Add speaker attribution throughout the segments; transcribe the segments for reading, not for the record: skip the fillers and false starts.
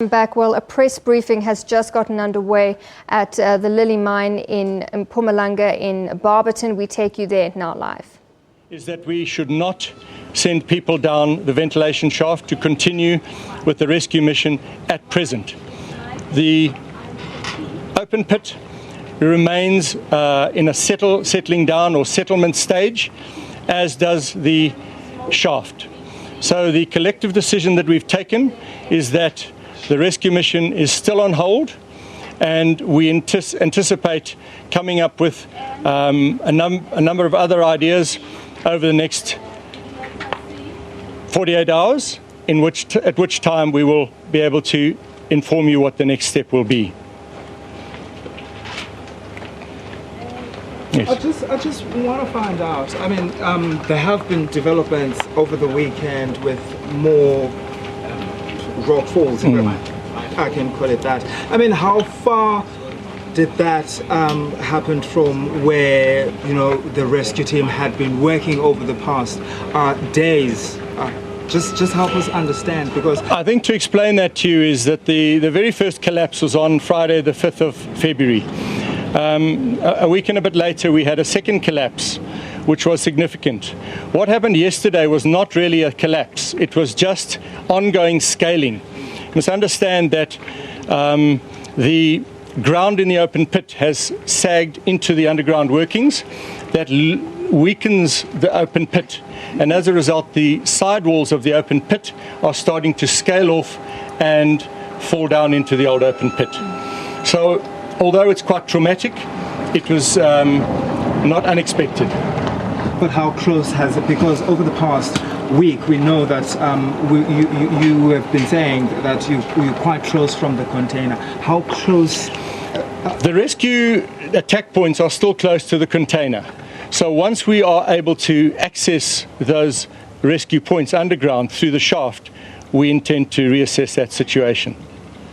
Speaker 1: Back. Well, a press briefing has just gotten underway at the Lily Mine in Mpumalanga in Barberton. We take you there now live.
Speaker 2: Is that we should not send people down the ventilation shaft to continue with the rescue mission at present. The open pit remains in a settling down or settlement stage, as does the shaft. So the collective decision that we've taken is that the rescue mission is still on hold, and we anticipate coming up with a number of other ideas over the next 48 hours, at which time we will be able to inform you what the next step will be. Yes.
Speaker 3: I just want to find out, I mean, there have been developments over the weekend with more rock falls, if I can call it that. I mean, how far did that happen from where, you know, the rescue team had been working over the past days? Just help us understand, because
Speaker 2: I think to explain that to you is that the very first collapse was on Friday the 5th of February. A week and a bit later we had a second collapse, which was significant. What happened yesterday was not really a collapse, it was just ongoing scaling. You must understand that the ground in the open pit has sagged into the underground workings. That weakens the open pit, and as a result the sidewalls of the open pit are starting to scale off and fall down into the old open pit. So although it's quite traumatic, it was not unexpected.
Speaker 3: But how close has it? Because over the past week we know that you have been saying that you're quite close from the container. How close?
Speaker 2: The rescue attack points are still close to the container. So once we are able to access those rescue points underground through the shaft, we intend to reassess that situation.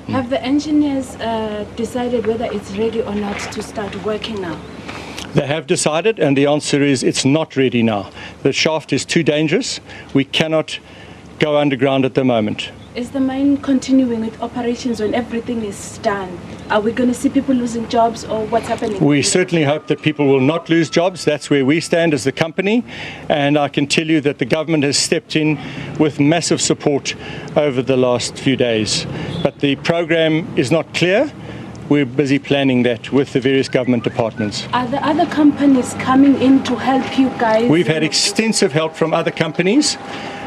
Speaker 4: Have the engineers decided whether it's ready or not to start working now?
Speaker 2: They have decided, and the answer is it's not ready now. The shaft is too dangerous. We cannot go underground at the moment.
Speaker 4: Is the mine continuing with operations when everything is done? Are we going to see people losing jobs, or what's happening?
Speaker 2: We certainly hope that people will not lose jobs. That's where we stand as the company, and I can tell you that the government has stepped in with massive support over the last few days. But the program is not clear. We're busy planning that with the various government departments.
Speaker 4: Are the other companies coming in to help you guys?
Speaker 2: We've had extensive help from other companies,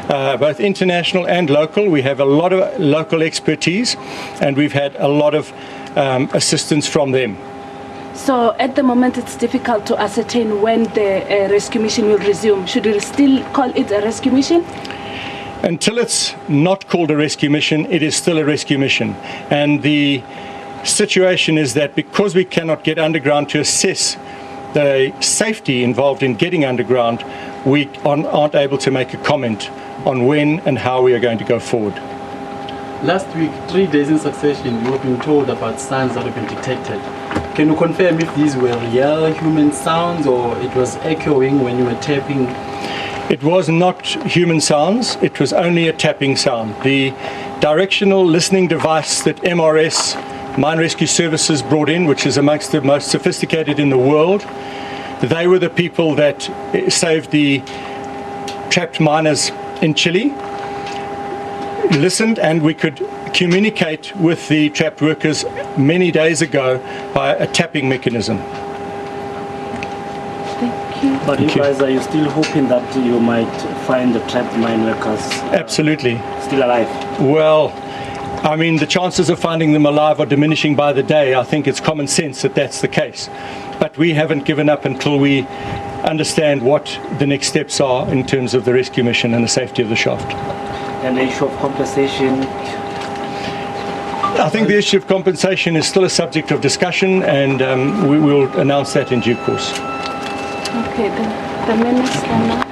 Speaker 2: both international and local. We have a lot of local expertise, and we've had a lot of assistance from them.
Speaker 4: So at the moment it's difficult to ascertain when the rescue mission will resume. Should we still call it a rescue mission?
Speaker 2: Until it's not called a rescue mission, it is still a rescue mission. And the situation is that because we cannot get underground to assess the safety involved in getting underground, we aren't able to make a comment on when and how we are going to go forward.
Speaker 5: Last week, 3 days in succession, you have been told about sounds that have been detected. Can you confirm if these were real human sounds or it was echoing when you were tapping?
Speaker 2: It was not human sounds, it was only a tapping sound. The directional listening device that MRS, Mine Rescue Services, brought in, which is amongst the most sophisticated in the world, they were the people that saved the trapped miners in Chile, listened, and we could communicate with the trapped workers many days ago by a tapping mechanism.
Speaker 4: Thank you.
Speaker 6: But you guys, are you still hoping that you might find the trapped mine workers?
Speaker 2: Absolutely.
Speaker 6: Still alive?
Speaker 2: Well, I mean, the chances of finding them alive are diminishing by the day. I think it's common sense that that's the case. But we haven't given up until we understand what the next steps are in terms of the rescue mission and the safety of the shaft.
Speaker 6: And the issue of compensation?
Speaker 2: I think the issue of compensation is still a subject of discussion, and we will announce that in due course.
Speaker 4: Okay, the minister now.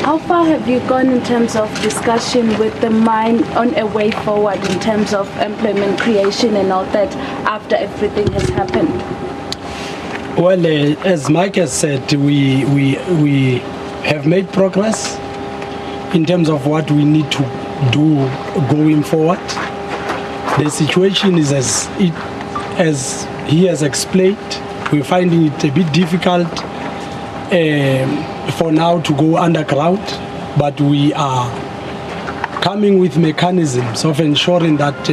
Speaker 4: How far have you gone in terms of discussion with the mine on a way forward in terms of employment creation and all that after everything has happened?
Speaker 7: Well, as Mike has said, we have made progress in terms of what we need to do going forward. The situation is as he has explained. We're finding it a bit difficult for now to go underground, but we are coming with mechanisms of ensuring that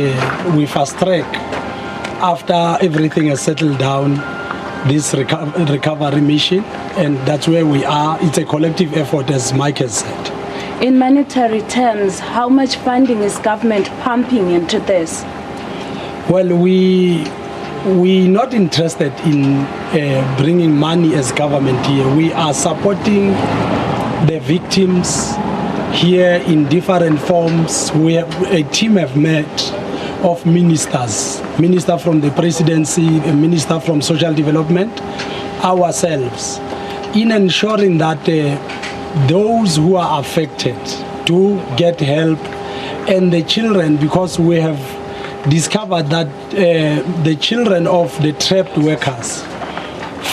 Speaker 7: we fast track after everything has settled down this recovery mission, and that's where we are. It's a collective effort, as Mike has said.
Speaker 4: In monetary terms, how much funding is government pumping into this?
Speaker 7: Well, we're not interested in bringing money as government here. We are supporting the victims here in different forms. We have a team have met of ministers, minister from the presidency, a minister from social development, ourselves, in ensuring that those who are affected do get help, and the children, because we have discovered that the children of the trapped workers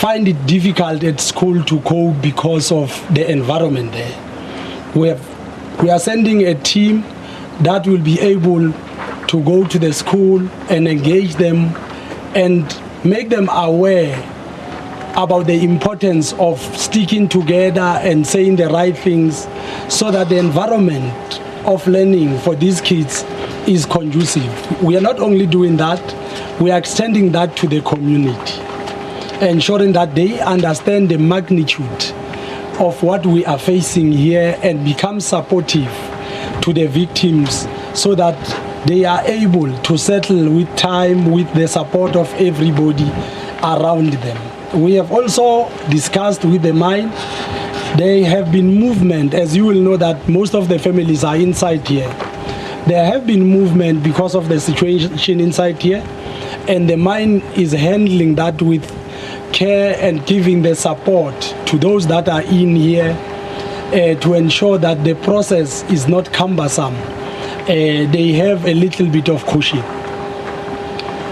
Speaker 7: find it difficult at school to cope because of the environment there. We are sending a team that will be able to go to the school and engage them and make them aware about the importance of sticking together and saying the right things, so that the environment of learning for these kids is conducive. We are not only doing that, we are extending that to the community, ensuring that they understand the magnitude of what we are facing here and become supportive to the victims, so that they are able to settle with time, with the support of everybody around them. We have also discussed with the mine. There have been movement, as you will know that most of the families are inside here. There have been movement because of the situation inside here, and the mine is handling that with care and giving the support to those that are in here to ensure that the process is not cumbersome. They have a little bit of cushion.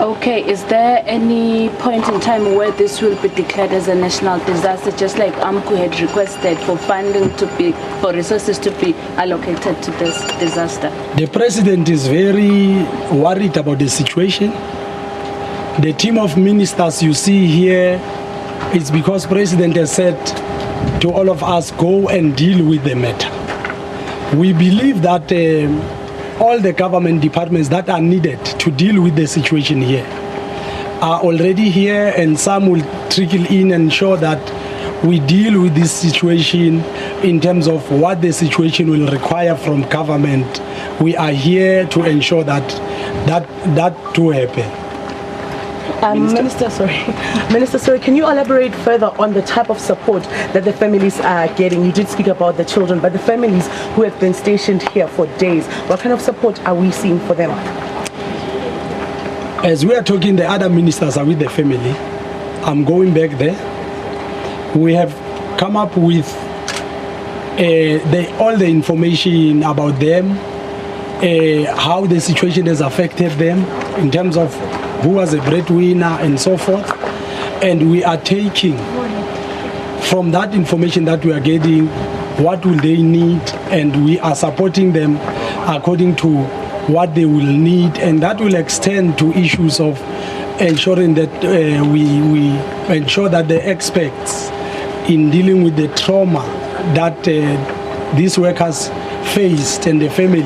Speaker 4: Okay, is there any point in time where this will be declared as a national disaster, just like AMCU had requested for funding for resources to be allocated to this disaster?
Speaker 7: The president is very worried about the situation. The team of ministers you see here is because president has said to all of us, go and deal with the matter. We believe that all the government departments that are needed to deal with the situation here are already here, and some will trickle in and ensure that we deal with this situation in terms of what the situation will require from government. We are here to ensure that to happen.
Speaker 8: Minister, can you elaborate further on the type of support that the families are getting? You did speak about the children, but the families who have been stationed here for days, what kind of support are we seeing for them?
Speaker 7: As we are talking, the other ministers are with the family. I'm going back there. We have come up with all the information about them, how the situation has affected them in terms of who was a breadwinner and so forth. And we are taking from that information that we are getting, what will they need, and we are supporting them according to what they will need, and that will extend to issues of ensuring that we ensure that the experts in dealing with the trauma that these workers faced and the family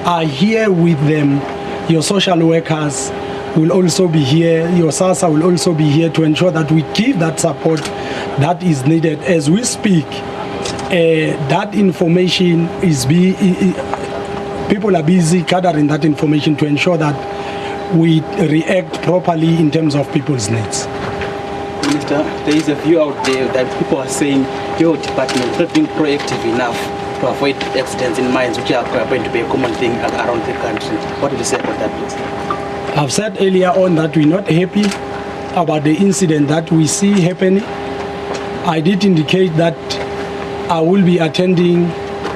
Speaker 7: are here with them. Your social workers will also be here, your SASA will also be here to ensure that we give that support that is needed. As we speak, that information is people are busy gathering that information to ensure that we react properly in terms of people's needs.
Speaker 9: Minister, there is a view out there that people are saying your department is not being proactive enough to avoid accidents in mines, which are going to be a common thing around the country. What do you say about that, please?
Speaker 7: I've said earlier on that we're not happy about the incident that we see happening. I did indicate that I will be attending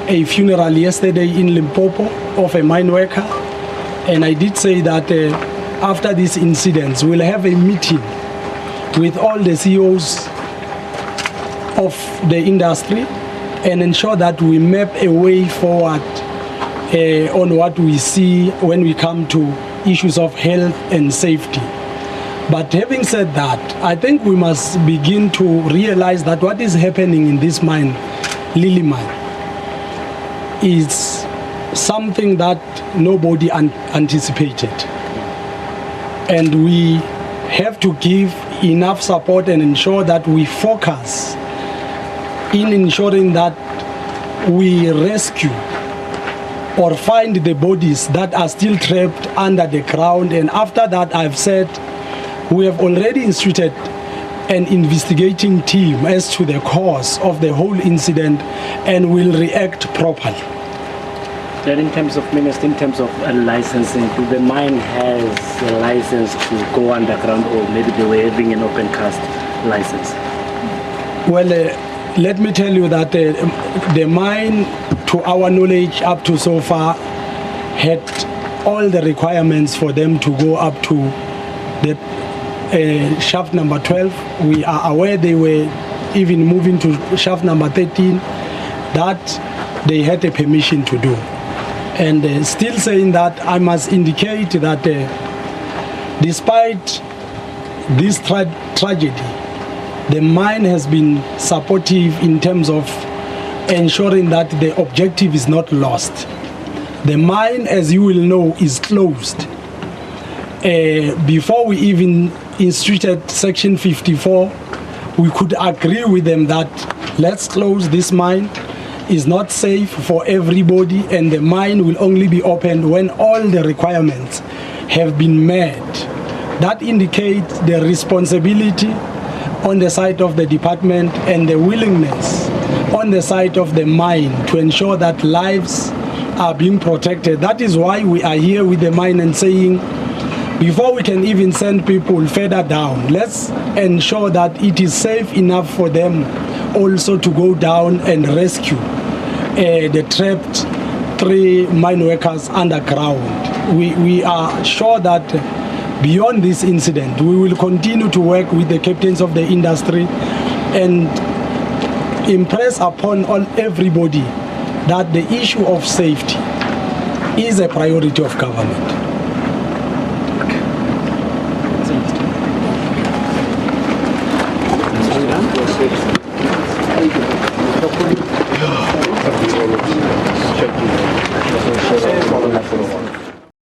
Speaker 7: a funeral yesterday in Limpopo of a mine worker, and I did say that after these incidents we'll have a meeting with all the CEOs of the industry and ensure that we map a way forward on what we see when we come to issues of health and safety. But having said that, I think we must begin to realize that what is happening in this mine, Lily Mine, is something that nobody anticipated. And we have to give enough support and ensure that we focus in ensuring that we rescue or find the bodies that are still trapped under the ground. And after that, I've said we have already instituted an investigating team as to the cause of the whole incident and will react properly.
Speaker 6: Then in terms of, Minister, in terms of licensing, do the mine has a license to go underground, or maybe they were having an open cast license?
Speaker 7: Well, let me tell you that the mine, to our knowledge, up to so far, had all the requirements for them to go up to the shaft number 12. We are aware they were even moving to shaft number 13, that they had a permission to do. And still saying that, I must indicate that despite this tragedy, the mine has been supportive in terms of ensuring that the objective is not lost. The mine, as you will know, is closed. Before we even instituted Section 54, we could agree with them that let's close this mine. Is not safe for everybody, and the mine will only be opened when all the requirements have been met. That indicates the responsibility on the side of the department and the willingness on the side of the mine to ensure that lives are being protected. That is why we are here with the mine and saying, before we can even send people further down, let's ensure that it is safe enough for them also to go down and rescue the trapped 3 mine workers underground. We are sure that beyond this incident, we will continue to work with the captains of the industry and impress upon everybody that the issue of safety is a priority of government.